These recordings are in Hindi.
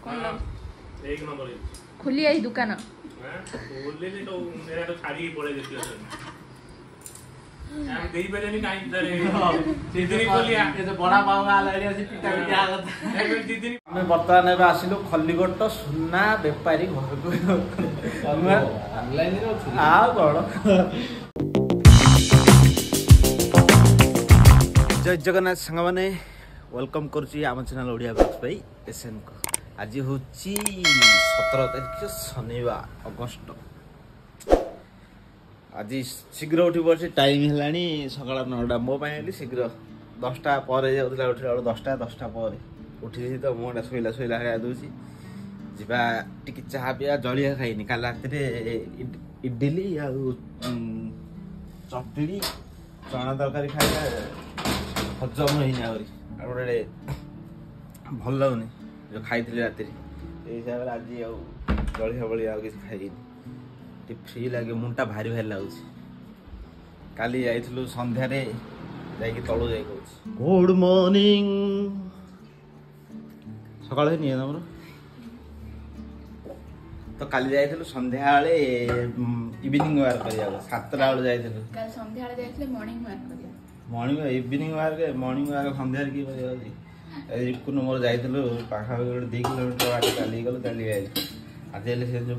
कौन एक नंबर खुली आई दुकान बोलले नहीं तो मेरा तो छाड़ी पड़े देती है हम देई पहले नहीं काई दरे दीदी बोलिया ये तो बड़ा पाऊ गाल एरिया से पिटा पिटा आगत ए दीदी हमें वर्तमान एबे आसिलु खल्लीगोट सुना बेपारी घर को ऑनलाइन रे अछि आ बड़ जय जगन्नाथ संग माने वेलकम करूची आम चैनल ओडिया ब्लॉग्स भाई एसएन को आज होची 17 तारिख शनिवार अगस्त आज शीघ्र उठी पड़ी टाइम है सका 9टा मो शीघ्र 10टा पर जाऊला उठा 10टा पर उठी तो मुझा शोला शोला भाया दूसरी जा टी चाह पिया जलिया खाइनी काल रात इडली आ चटनी चना तरकारी खाइला हजम होनी गोटे भल लगुनि जो खाई रात हिसाब से आज जलिया बलिया किसी खाइनी फ्री लगे मुंडा भारी भारी लगुच काली जाइलु संध्यार तलू जा गुड मॉर्निंग सकाल तुम तो काली जाइलु संध्या इवनिंग वाक कर 7टा बेले जाइलु morning evening walk morning walk संध्यार किए रिकुन मोर जाइलु पाखापाखि गोटे 2 किलोमीटर बाट काली गलु काली आज से जो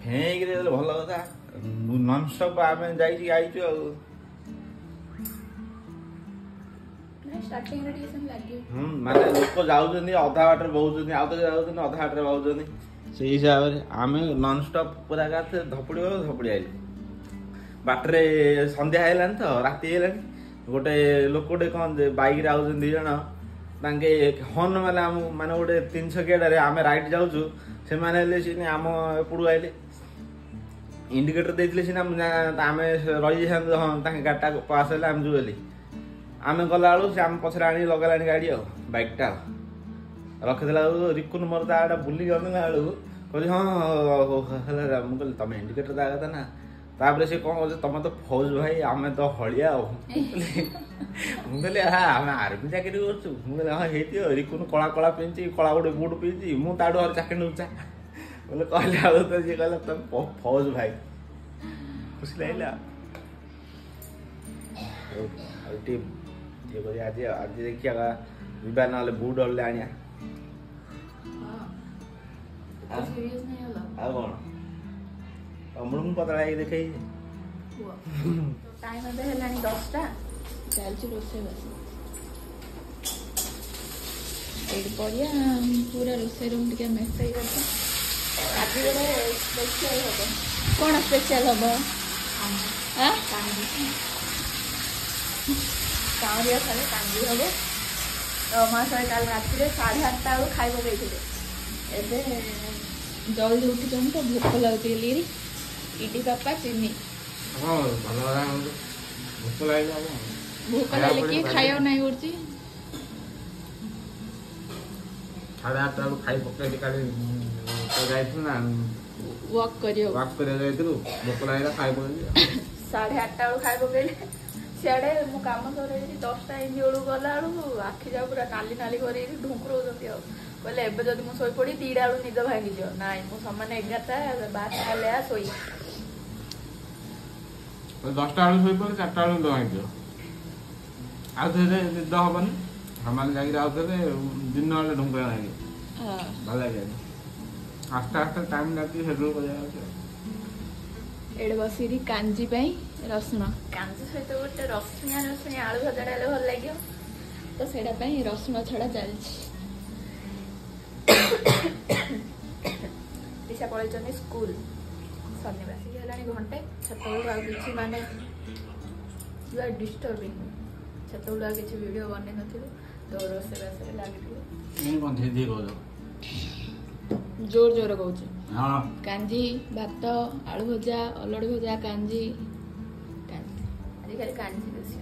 फेंक भल कथा ननस्टप आम जाइचु माने लोक जाऊँ अधा बाटर बहुत आउ तो जाऊँ अधा बाटर बहुत से हिसाब से आम ननस्टप पूरा धपड़ी धपड़ी आइल बाटर संध्या है तो राति है गोटे लोकटे कौन बैक आउँ 2 जन तांके हर्न मारे माने गोटे 300 गेडारे आम राइट जाऊँ से मैंने आम एपड़ू आइले इंडिकेटर देते सीना आम रही हाँ गाड़ीटा पास है आम जो आम गला बेलू से आम पचर आनी लगला गाड़ी बैकटा रखीदेला रिकुन मोर ता बुलिक अनेला बेलू कहली हाँ मुझे तुम इंडिकेटर दे कथा ना तापर से कौन कह तुम तो फौज भाई आम तो हलिया मुझे हाँ आम आर्मी चाकरी कर हाँ है रिकुन कला कला पिंधि कला गोटे बुट पिंधि मुझे चाकरी उचा बोले कहले तो जी कहला तुम फौज भाई खुशी लगे आज आज देखिए जीवा ना बुट हल्ले आनिया कौन तमु पतला देखे टाइम है 10टा चलती रोसे बढ़िया पूरा रोसे रूम टे मेस आज गोटे स्पेशल हम कौन स्पेशल हम काउरिया सारे कांदी हम माँ सारे काल रात 8:30 बेलू खाइब गई एवं जल्दी उठी तो भोक लगुच इटी पापा चिनी भोक लगे भोक लगे किए खाया नहीं करती 8:30 बेलू खाई पकड़ ना वॉक करियो भोक लगे खाई पकड़ 8:30 बेलू खाई पकड़े सियाड़े मु काम कर 10टा इंज बेलू गला बेलू आखि जा पूरा नाली नाली कर ढुंकुराउछंती कहले एबे जदि मु सोई पड़ी 2टा बेलू निद भांगी जाओ नाई मु समान 11टा 12टा ले सोई 10टा बेलू सोई पड़े 4टा बेलू भांगी जाओ आउ निद हबन हमारे जाकर आउ दिन बेले ढुंकुरा भांगे भल लगे आस्ते आस्ते टाइम लगे शेड्यूल कर एडे बसी कांजी रसुण कांजी सहित गोटे रसुणिया रसुणिया आलू भजा डाले भल लगे तो सेटा रसुण छड़ा चलती दिशा पलैं स्कूल शनिवार घंटे से माने डिस्टर्बिंग से किसी वीडियो बन तो रोसे लगे जोर जोर कहूँ कांजी भात आलू भजा अलड़ी भजा कांजी आजिकल कांजी बेसी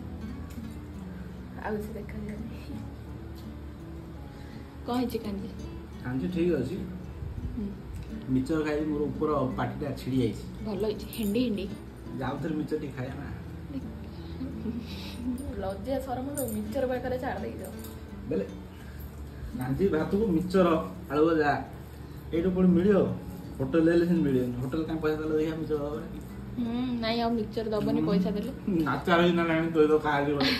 आउ से देखा कौन कांजी कांजी ठीक अच्छी मिचर खाई मोर ऊपर पार्टीटा छिड़ी जाइए भल हिंडी हिंडी जाऊ मिचर टी खाया ना लज्जा शरम सब मिक्सचर पाखे छाड़ दे जाओ बेले नांजी भात को मिक्सचर आलू भजा एटू पुणी मिलियो होटल ले लेसिन मिलियो होटल का पैसा देले देखा मिक्सचर बाबा नहीं अब मिक्सचर दबनी पैसा देले आचार ना लाणी तो खाली बोले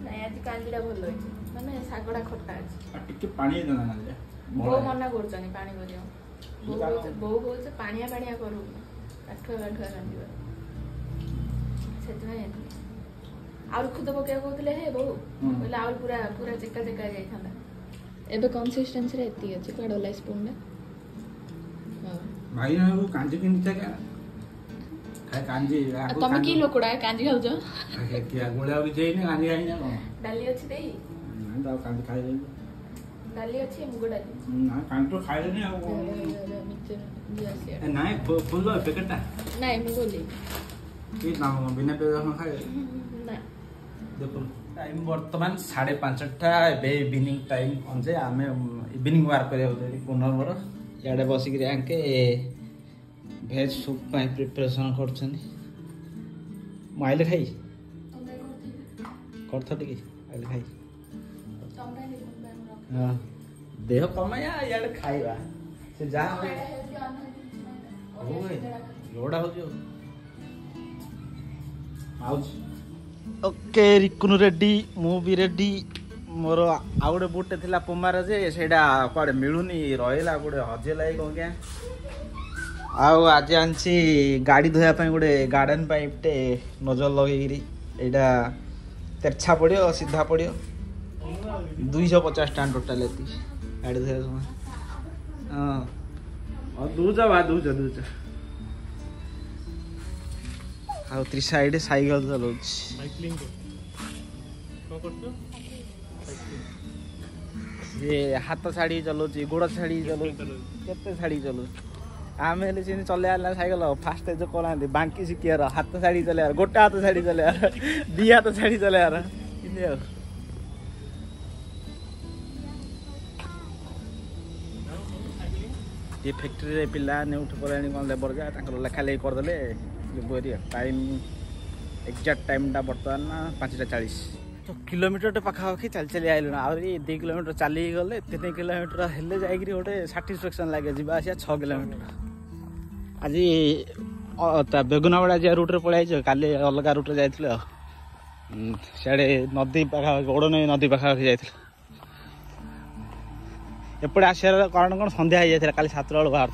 नहीं आज कांजीटा भल होइछ माने सागडा खट्टा अछि टिके पानी देना ना ले बो मना करछनी पानी करियो बो पानिया करू काठुआ कांजीबा सेतना आउर खुद पके कहउतले हे बहु बोले आउर पूरा पूरा चेका चेका जाई थांदा एबे कंसिस्टेंसी रे एती अछि कोडला स्पून में भाई ना वो कांजी की नीचे क्या खाए कांजी तुम की लोकड़ा कांजी खाउ जो क्या गोला भी चाहिए ना कांजी खाई ना डाली अछि देई नहीं तो कांजी खाई ले डाली अछि मुगो डाली ना कांजी तो खाई ले नहीं मिक्सचर दिया से नहीं फुल लो पैकेट नहीं मुगो ले ये नाम बिना पेज खाए ना देखो टाइम वर्तमान 5:30 एबे इवनिंग टाइम अंजे आमे इवनिंग वार करे पुनर्वर याडे बसिक आके भेज सूप पाई प्रिपरेशन करछनी माइले खाई करथ टिके आइले खाई हां देह कमाया याडे खाइबा से जा ओए लोडा हो जो आउच ओके रिकुनु रेडी मु भी रेडी मोर आउ गोटे बुटे थिला पुमार जे सेडा कुआडे मिलुनी रहिला गोटे हजेलाई को क्या आउ आज आंची गाड़ी धोया पई गोटे गार्डन पाइपटे नजर लगेगिरी एटा तेरछा पड़ियो सीधा पड़ियो 250 टान टोटल एती गाड़ी धोया समय हां और दूजा आउ त्री साइड साइकिल चलाउछ साइक्लिंग को करतो ये हाथ छाड़ी चलाउछ गोड़ छाड़ी चलाउछ केते छाड़ी चलाउछ आमे ले सिन चले आला साइकिल फास्ट जो कोलांदी बांकी सिकियार हाथ छाड़ी चले यार गोटा हाथ छाड़ी चले यार दी हाथ छाड़ी चले यार इने ये फैक्ट्री रे पिला ने उठ परानी कोन लेबर जा ताकर लेखा ले कर देले टाइम एक्जाक्ट टाइम टा बर्तमान 5:40 तो किलोमीटर पाखा पाखी चल चली आइल ना आउरी 2 किलोमीटर चली गले 3 किलोमीटर हेले जाई गोटे सैटिस्फैक्शन लागे जीवा आसिया 6 किलोमीटर आज बेगुनावाड़ा जे रूट रे पळाई छ काले अलग रूट रे जाइथिले सियाडे नदी पाखा ओडने नदी पाखा जाइथिले एपड़े आसियार कारण कोन संध्या हो जाइथिला काली 7 बेला बाहर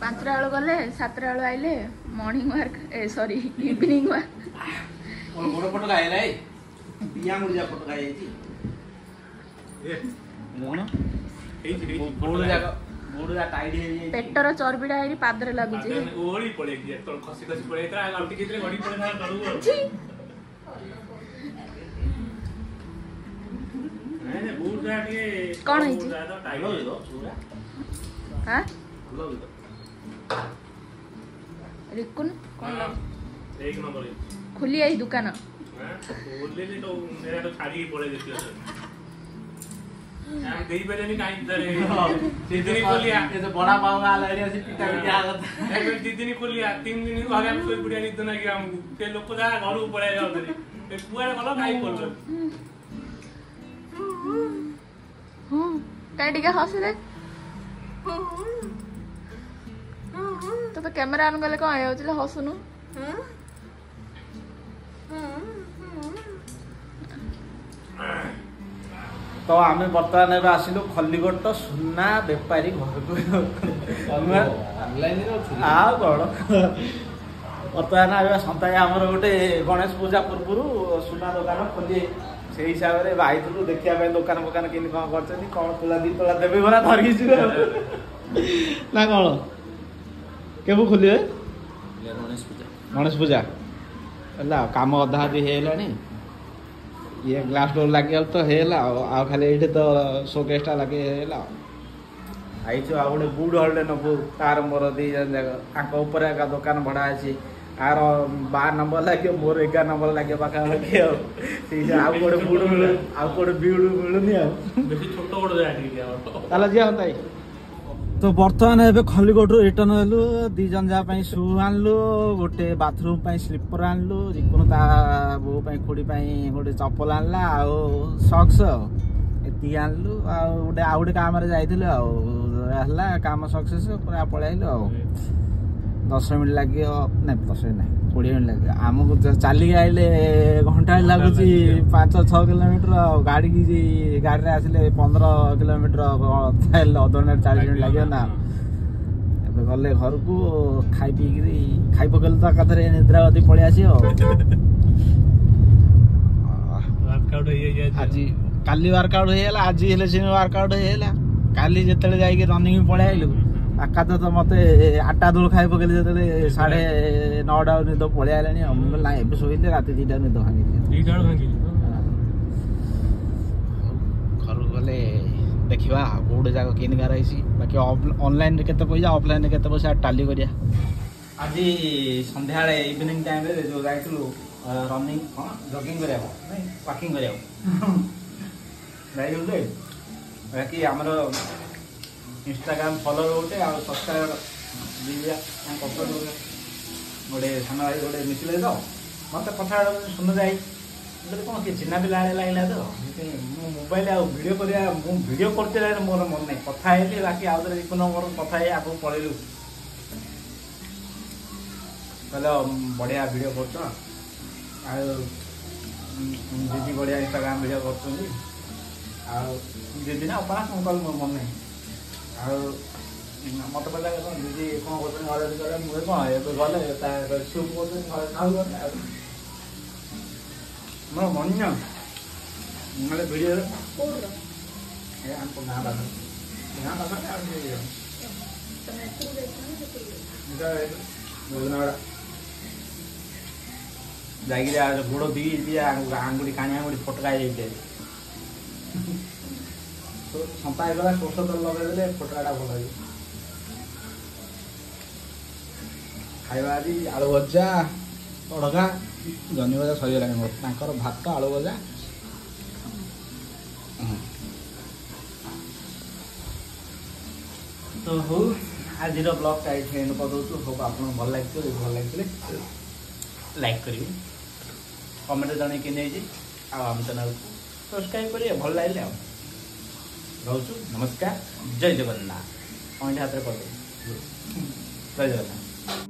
5 बेला गले 7 बेला आइले morning walk sorry evening walk और बड़ फोटो गायला ए बिया मुड़िया फोटो गाय छी ए कोन बोड़ जा टाइट हे पेटर चर्बीडा आइरी पादरे लागु छी ओळी पळे कि तो खसी खसी पळे एकरा गाउटी कितरे घडी पळे ना करू नहीं बोड़ जा के कोन है जी टाइट हो पूरा हां लो रिकुन कोन लो एक नंबर खुली आई दुकान हां बोलले ले तो मेरा तो छाड़ी पळे देखियो हम देई बेलेनी काई दरे दीदी कोलिया ये तो बड़ा पाव गाल एरिया से पिटा पिटा आगत ए दीदी कोलिया 3 दिन को आगे हम कोई बुढ़िया नित ना कि हमको ते लोक जा घर पळे जाउ दरे ए पुआर गलो काई करलो काई टिके हसी दे तो कैमरा ऑन गले को आयो चले हसुनु तो आम बर्तमान एवं आसिलु खलिगोट सुना बेपारी घर को बर्तमान आम सन्ता आमर गोटे गणेश पूजा पूर्व सुना दुकान खोली से हिसाब से आईलु देखा दुकान फुकान कि कौन कर कौन तुला दी तोला देवे भरा धरिकी ना कौन केबु खोलिए गणेश पूजा काम अधा अधी है ये ग्लास डोर लगे तो है खाली ये तो शोकेसटा लगे आई आ गए बुड हल्डे नबू तार मोर दी ऊपर एका दुकान भड़ा अच्छी आर 12 नंबर लगे मोर 11 नंबर लगे पाखापाखि गोटे बुड मिलू आउ गोटे बिड़ मिलूनी बेसी छोट बड़ जाए जी हम तो बर्तमान एबे खलिकोटू रिटर्न हेलु 2 जन जा पई शू आनलु गोटे बाथरूम पई स्लीपर आनलु रिकुन ता बो पई खुडी पई गोटे चप्पल आनला आ सॉक्स एती आनलु आ गोटे काम रे जाइथिलु आ हला काम सक्सेस पूरा पळाइलु आ 10 मिनिट लागियो नै 10 मिनिट नै 20 मिनिट लागियो हमको चली आइले घंटा लागुची 5-6 किलोमीटर गाड़ी की गाड़ी रे आसिले 15 किलोमीटर थाइल अधोना 40 मिनिट लागियो ना एबे गले घर को खाइ पीगिरी खाइ पकल त कथरे निद्रावती पळे आसियो वर्कआउट हे आज काली वर्कआउट हेला आज हेले सिने वर्कआउट हेला काली जेतले जाई के रनिंग पळे आइलु आकात तो मते 8टा दोल खाइ पकेले जेतले 9:30 निद पळे आलानी हम ना एबे सोइले राती 2टा निद भांगी 2टा भांगी घर गले देखिबा कोड जाको किन गार आइसी बाकी ऑनलाइन रे केते पैसा ऑफलाइन रे केते पैसा टाली करिया आज संध्या रे इवनिंग टाइम रे जो जाइतलु रनिंग जॉगिंग करिया नै वॉकिंग करिया जाइलु दे बाकी हमरो इंस्टाग्राम फॉलोअर होते आ सब्सक्राइबर दिया हम कपड़ गोटे साना भाई गोटे मिसिले तो मत कथा सुन जाई मतलब कौन के चिन्ना पिला लागला तो मो मोबाइल आ वीडियो करिया मो वीडियो करते रे मोर मन नै कथा हेली बाकी आ उधर कोनो मोर कथा हे आगो पळेलु चलो बढ़िया वीडियो करतो आ दीदी बढ़िया इंस्टाग्राम वीडियो करछोनी आ दीदी ना अपना संकल्प मोर मन नै आ मत पता दीदी कौन करछन ऑर्डर करे मुझे कौन ए गले ता सूप करछन खाऊ मोर मन न माने वीडियो कोडरो ए हमको ना बात आ वीडियो तने तू देखना है तो इधर बोलनाड़ा जागिरे आ गोड़ो दिया आंगुड़ी कानी आंगुड़ी फटकाई जाइते तो संपाय गला सोस तेल लगे देले फटकाटा भल हो खाइबा आदि आलू भजा तड़का जनी भजा सही गलानी मोर तांकर भात आलू भजा तो हो आज ब्लॉग का एंड कर दो हो आपन भल लागले लाइक करिए कमेंट जने कि नै जे आ हम चैनल सब्सक्राइब करिए भल लागले आ रहूँ नमस्कार जय जगन्नाथ हाथ कर जय जगन्नाथ।